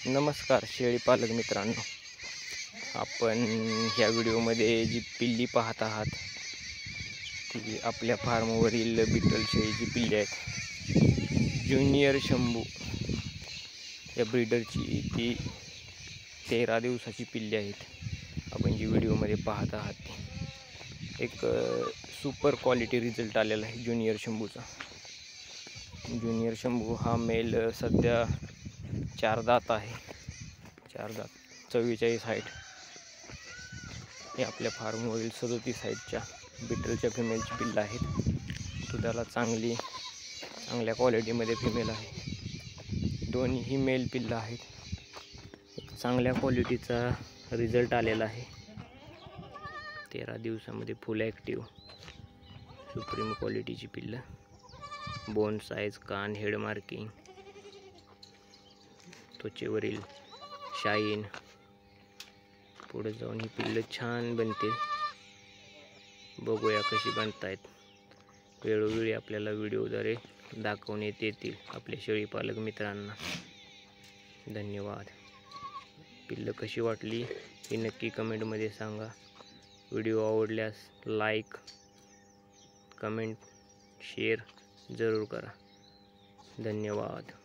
नमस्कार शेळी पालक मित्रांनो, आपण ह्या व्हिडिओमध्ये जी पिल्ली पाहत आहात ती आपल्या फार्मवरील बिटल शेळीची पिल्ली आहेत. ज्युनियर शंभू या ब्रीडरची ती 13 दिवसाची पिल्ली आहेत. आपण जी व्हिडिओमध्ये पाहत आहात ती एक सुपर क्वालिटी रिझल्ट आलेला आहे ज्युनियर शंभूचा. ज्युनियर शंभू हा मेल सध्या 4 दात आहे. 4 दात 44 हाईट. हे आपल्या फार्मवरील 37 हाईटच्या बिटलच्या फिमेलची पिल्लं आहेत. दुधाला चांगल्या क्वालिटीमध्ये फिमेल आहे. दोन्ही मेल पिल्लं आहेत. एक चांगल्या क्वालिटीचा रिझल्ट आलेला आहे. 13 दिवसामध्ये फुल ॲक्टिव्ह सुप्रीम क्वालिटीची पिल्लं. बोन साईज, कान, हेड मार्किंग, त्वचेवरील शाईन, पुढे जाऊन ही पिल्लं छान बनतील. बघूया कशी बनतायत. वेळोवेळी आपल्याला व्हिडिओद्वारे दाखवण्यात येतील आपल्या शेळी पालक मित्रांना. धन्यवाद. पिल्लं कशी वाटली हे नक्की कमेंटमध्ये सांगा. व्हिडिओ आवडल्यास लाईक, कमेंट, शेअर जरूर करा. धन्यवाद.